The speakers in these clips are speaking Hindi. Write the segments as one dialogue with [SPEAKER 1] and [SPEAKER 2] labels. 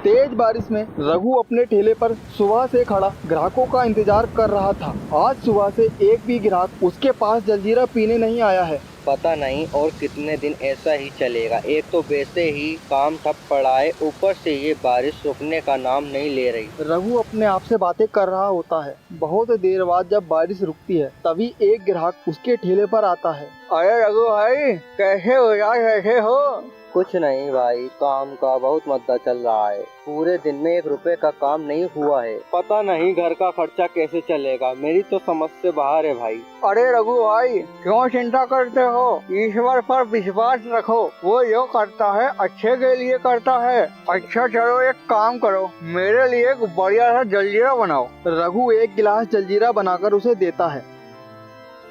[SPEAKER 1] तेज बारिश में रघु अपने ठेले पर सुबह से खड़ा ग्राहकों का इंतजार कर रहा था। आज सुबह से एक भी ग्राहक उसके पास जलजीरा पीने नहीं आया है।
[SPEAKER 2] पता नहीं और कितने दिन ऐसा ही चलेगा। एक तो वैसे ही काम ठप पड़ा है, ऊपर से ये बारिश रुकने का नाम नहीं ले रही।
[SPEAKER 1] रघु अपने आप से बातें कर रहा होता है। बहुत देर बाद जब बारिश रुकती है तभी एक ग्राहक उसके ठेले पर आता है।
[SPEAKER 2] अरे रघु भाई, कैसे हो यार, कैसे हो? कुछ नहीं भाई, काम का बहुत मद्दा चल रहा है। पूरे दिन में 1 रुपए का काम नहीं हुआ है। पता नहीं घर का खर्चा कैसे चलेगा, मेरी तो समझ से बाहर है भाई।
[SPEAKER 1] अरे रघु भाई, क्यों चिंता करते हो? ईश्वर पर विश्वास रखो, वो जो करता है अच्छे के लिए करता है। अच्छा चलो एक काम करो, मेरे लिए एक बढ़िया सा जलजीरा बनाओ। रघु एक गिलास जलजीरा बनाकर उसे देता है।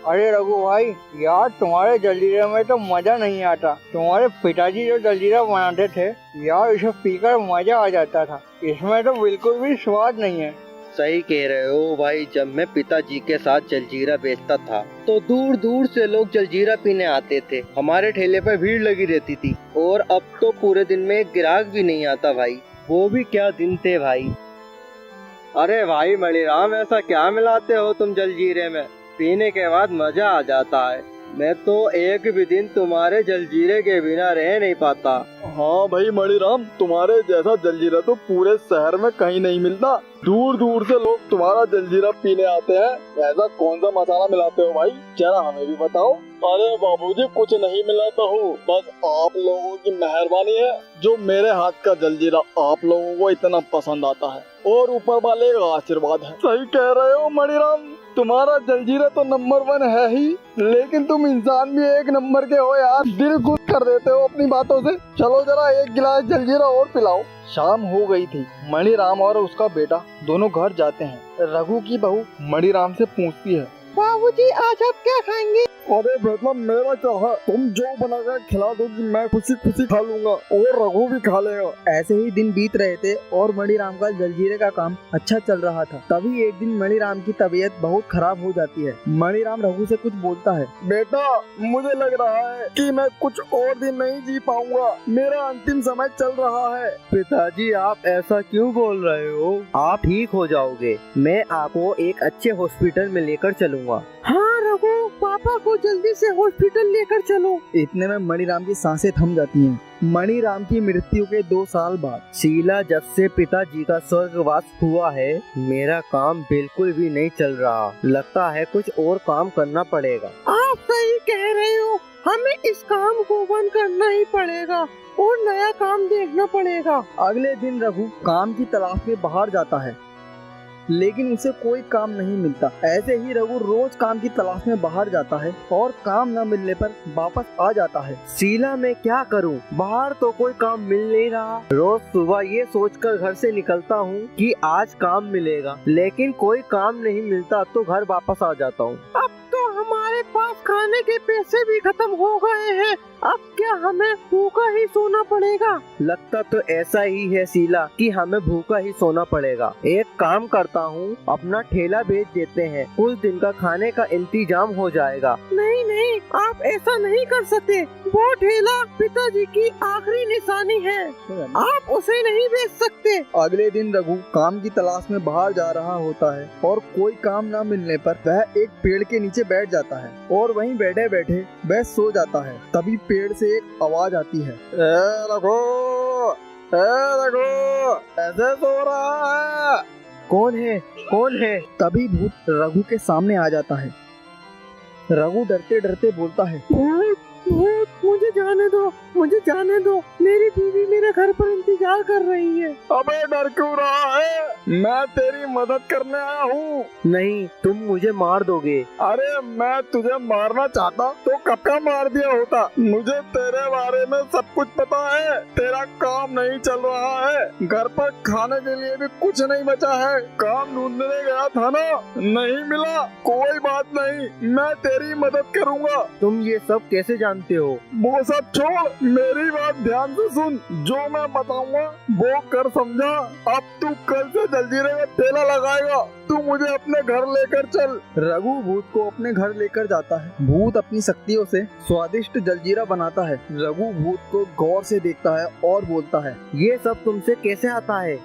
[SPEAKER 1] अरे रघु भाई, यार तुम्हारे जलजीरे में तो मजा नहीं आता। तुम्हारे पिताजी जो जलजीरा बनाते थे यार, इसे पीकर मजा आ जाता था। इसमें तो बिल्कुल भी स्वाद नहीं है।
[SPEAKER 2] सही कह रहे हो भाई, जब मैं पिताजी के साथ जलजीरा बेचता था तो दूर दूर से लोग जलजीरा पीने आते थे। हमारे ठेले पर भीड़ लगी रहती थी। और अब तो पूरे दिन में एक ग्राहक भी नहीं आता भाई। वो भी क्या दिन थे भाई। अरे भाई मणिराम, ऐसा क्या मिलाते हो तुम जलजीरे में? पीने के बाद मजा आ जाता है। मैं तो एक भी दिन तुम्हारे जलजीरे के बिना रह नहीं पाता।
[SPEAKER 1] हाँ भाई मणिराम, तुम्हारे जैसा जलजीरा तो पूरे शहर में कहीं नहीं मिलता। दूर दूर से लोग तुम्हारा जलजीरा पीने आते हैं। ऐसा कौन सा मसाला मिलाते हो भाई, जरा हमें भी बताओ। अरे बाबूजी, कुछ नहीं मिलाता हूँ, बस आप लोगों की मेहरबानी है जो मेरे हाथ का जलजीरा आप लोगों को इतना पसंद आता है, और ऊपर वाले का आशीर्वाद है। सही कह रहे हो मणिराम, तुम्हारा जलजीरा तो नंबर 1 है ही, लेकिन तुम इंसान भी एक नंबर के हो यार। दिल खुश कर देते हो अपनी बातों से। चलो जरा एक गिलास जलजीरा और पिलाओ। शाम हो गई थी। मणिराम और उसका बेटा दोनों घर जाते हैं। रघु की बहू मणिराम से पूछती है, बाबूजी आज आप क्या खाएंगे? अरे बेटा, मेरा क्या है, तुम जो बनाकर खिला दोगी मैं खुशी खुशी खा लूंगा, और रघु भी खा लेगा। ऐसे ही दिन बीत रहे थे और मणिराम का जलजीरे का काम अच्छा चल रहा था। तभी एक दिन मणिराम की तबीयत बहुत खराब हो जाती है। मणिराम रघु से कुछ बोलता है, बेटा मुझे लग रहा है कि मैं कुछ और दिन नहीं जी पाऊंगा, मेरा अंतिम समय चल रहा है।
[SPEAKER 2] पिताजी, आप ऐसा क्यों बोल रहे हो? आप ठीक हो जाओगे। मैं आपको एक अच्छे हॉस्पिटल में लेकर चलूंगा।
[SPEAKER 1] हाँ रघु, पापा को जल्दी से हॉस्पिटल लेकर चलो। इतने में मणिराम की सांसें थम जाती हैं। मणिराम की मृत्यु के 2 साल बाद।
[SPEAKER 2] शीला, जब से पिताजी का स्वर्गवास हुआ है मेरा काम बिल्कुल भी नहीं चल रहा। लगता है कुछ और काम करना पड़ेगा।
[SPEAKER 1] आप सही कह रहे हो, हमें इस काम को बंद करना ही पड़ेगा और नया काम देखना पड़ेगा। अगले दिन रघु काम की तलाश में बाहर जाता है, लेकिन उसे कोई काम नहीं मिलता। ऐसे ही रघु रोज काम की तलाश में बाहर जाता है और काम न मिलने पर वापस आ जाता है।
[SPEAKER 2] शीला, मैं क्या करूं? बाहर तो कोई काम मिल नहीं रहा। रोज सुबह ये सोचकर घर से निकलता हूं कि आज काम मिलेगा, लेकिन कोई काम नहीं मिलता तो घर वापस आ जाता हूं।
[SPEAKER 1] अब तो हमारे पास खाने के पैसे भी खत्म हो गए हैं। अब क्या हमें भूखा ही सोना पड़ेगा?
[SPEAKER 2] लगता तो ऐसा ही है शीला कि हमें भूखा ही सोना पड़ेगा। एक काम करता हूँ, अपना ठेला बेच देते हैं, कुछ दिन का खाने का इंतजाम हो जाएगा।
[SPEAKER 1] नहीं नहीं, आप ऐसा नहीं कर सकते। वो ठेला पिताजी की आखिरी निशानी है, आप उसे नहीं बेच सकते। अगले दिन रघु काम की तलाश में बाहर जा रहा होता है और कोई काम न मिलने पर वह एक पेड़ के नीचे बैठ जाता है और वहीं बैठे बैठे वह सो जाता है। तभी पेड़ से एक आवाज आती है, रघु, ऐसे सो रहा है?
[SPEAKER 2] कौन है? कौन है?
[SPEAKER 1] तभी भूत रघु के सामने आ जाता है। रघु डरते डरते बोलता है, भूत भूत, मुझे जाने दो, मुझे जाने दो, मेरी बीवी मेरे घर पर इंतजार कर रही है। अबे डर क्यों रहा है? मैं तेरी मदद करने आया हूँ।
[SPEAKER 2] नहीं, तुम मुझे मार दोगे।
[SPEAKER 1] अरे मैं तुझे मारना चाहता तो कब का मार दिया होता। मुझे तेरे बारे में सब कुछ पता है। तेरा काम नहीं चल रहा है, घर पर खाने के लिए भी कुछ नहीं बचा है। काम ढूंढने गया था ना, नहीं मिला। कोई बात नहीं, मैं तेरी मदद करूँगा।
[SPEAKER 2] तुम ये सब कैसे जानते हो?
[SPEAKER 1] वो वो सब छोड़, मेरी बात ध्यान से सुन। जो मैं बताऊंगा वो कर, समझा? अब तू कल से जलजीरे का ठेला लगाएगा। तू मुझे अपने घर लेकर चल। रघु भूत को अपने घर लेकर जाता है। भूत अपनी शक्तियों से स्वादिष्ट जलजीरा बनाता है। रघु भूत को गौर से देखता है और बोलता है,
[SPEAKER 2] ये सब तुमसे कैसे आता है?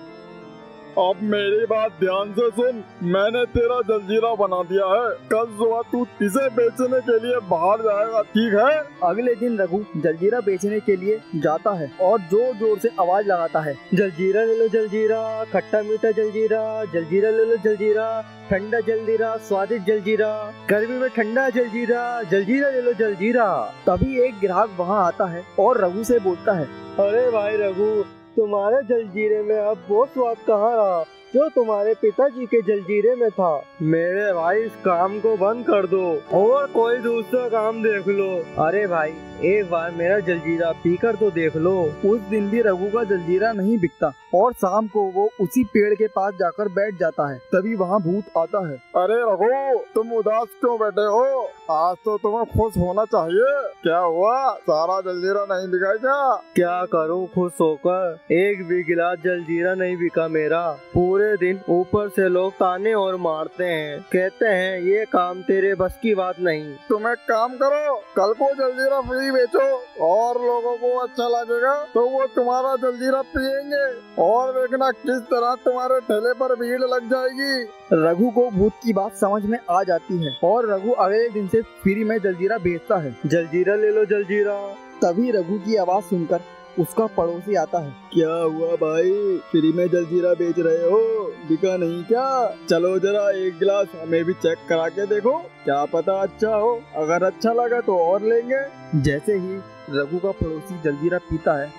[SPEAKER 1] अब मेरी बात ध्यान से सुन। मैंने तेरा जलजीरा बना दिया है। कल सुबह तू इसे बेचने के लिए बाहर जाएगा, ठीक है? अगले दिन रघु जलजीरा बेचने के लिए जाता है और जोर जोर से आवाज लगाता है,
[SPEAKER 2] जलजीरा ले लो जलजीरा, खट्टा मीठा जलजीरा, जलजीरा ले लो जलजीरा, ठंडा जलजीरा, स्वादिष्ट जलजीरा, गर्मी में ठंडा जलजीरा, जलजीरा ले लो जलजीरा।
[SPEAKER 1] तभी एक ग्राहक वहाँ आता है और रघु से बोलता है,
[SPEAKER 2] अरे भाई रघु, तुम्हारे जलजीरे में अब वो स्वाद कहाँ रहा जो तुम्हारे पिताजी के जलजीरे में था। मेरे भाई इस काम को बंद कर दो और कोई दूसरा काम देख लो। अरे भाई एक बार मेरा जलजीरा पीकर तो देख लो।
[SPEAKER 1] उस दिन भी रघु का जलजीरा नहीं बिकता और शाम को वो उसी पेड़ के पास जाकर बैठ जाता है। तभी वहाँ भूत आता है। अरे रघु, तुम उदास क्यों बैठे हो? आज तो तुम्हें खुश होना चाहिए। क्या हुआ, सारा जलजीरा नहीं बिका
[SPEAKER 2] क्या करूं खुश होकर? एक भी गिलास जलजीरा नहीं बिका मेरा। पूरे दिन ऊपर से लोग ताने और मारते हैं, कहते हैं ये काम तेरे बस की बात नहीं।
[SPEAKER 1] तुम एक काम करो, कल को जलजीरा फ्री बेचो और लोगों को अच्छा लगेगा तो वो तुम्हारा जलजीरा पियेंगे और देखना किस तरह तुम्हारे ठेले पर भीड़ लग जाएगी। रघु को भूत की बात समझ में आ जाती है और रघु अगले दिन से फ्री में जलजीरा बेचता है।
[SPEAKER 2] जलजीरा ले लो जलजीरा।
[SPEAKER 1] तभी रघु की आवाज सुनकर उसका पड़ोसी आता है। क्या हुआ भाई, फ्री में जलजीरा बेच रहे हो, बिका नहीं क्या? चलो जरा एक गिलास हमें भी चेक करा के देखो, क्या पता अच्छा हो। अगर अच्छा लगा तो और लेंगे। जैसे ही रघु का पड़ोसी जलजीरा पीता है,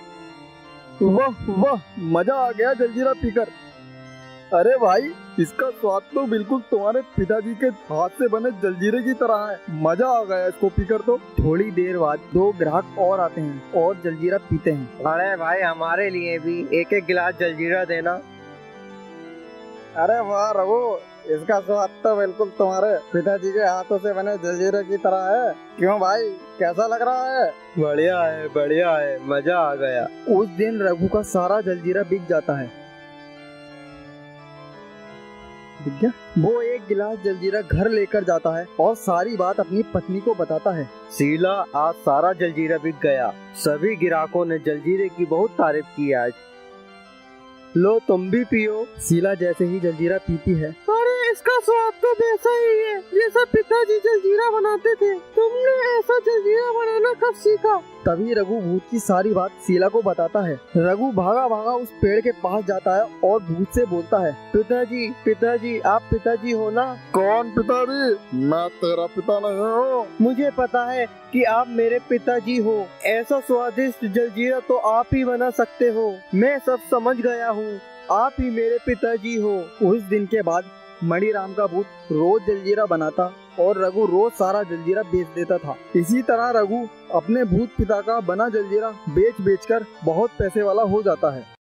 [SPEAKER 1] वाह वाह, मजा आ गया जलजीरा पीकर। अरे भाई, इसका स्वाद तो बिल्कुल तुम्हारे पिताजी के हाथ से बने जलजीरे की तरह है। मजा आ गया इसको पीकर तो। थोड़ी देर बाद दो ग्राहक और आते हैं और जलजीरा पीते हैं।
[SPEAKER 2] अरे भाई हमारे लिए भी एक एक गिलास जलजीरा देना।
[SPEAKER 1] अरे वाह रघु, इसका स्वाद तो बिल्कुल तुम्हारे पिताजी के हाथों से बने जलजीरे की तरह है। क्यों भाई, कैसा लग रहा है?
[SPEAKER 2] बढ़िया है, बढ़िया है, मजा आ गया।
[SPEAKER 1] उस दिन रघु का सारा जलजीरा बिक जाता है। वो एक गिलास जलजीरा घर लेकर जाता है और सारी बात अपनी पत्नी को बताता है।
[SPEAKER 2] शीला, आज सारा जलजीरा बिक गया। सभी ग्राहकों ने जलजीरे की बहुत तारीफ की आज। लो तुम भी पियो।
[SPEAKER 1] शीला जैसे ही जलजीरा पीती है,
[SPEAKER 2] अरे इसका स्वाद तो वैसा ही है जैसा पिताजी जलजीरा बनाते थे। तुमने ऐसा जलजीरा बनाना कब सीखा?
[SPEAKER 1] तभी रघु भूत की सारी बात शीला को बताता है। रघु भागा भागा उस पेड़ के पास जाता है और भूत से बोलता है,
[SPEAKER 2] पिताजी, पिताजी, आप पिताजी हो ना?
[SPEAKER 1] कौन पिताजी? मैं तेरा पिता नहीं हूँ।
[SPEAKER 2] मुझे पता है कि आप मेरे पिताजी हो। ऐसा स्वादिष्ट जलजीरा तो आप ही बना सकते हो। मैं सब समझ गया हूँ, आप ही मेरे पिताजी हो।
[SPEAKER 1] उस दिन के बाद मणिराम का भूत रोज जलजीरा बनाता और रघु रोज सारा जलजीरा बेच देता था। इसी तरह रघु अपने भूत पिता का बना जलजीरा बेच बेचकर बहुत पैसे वाला हो जाता है।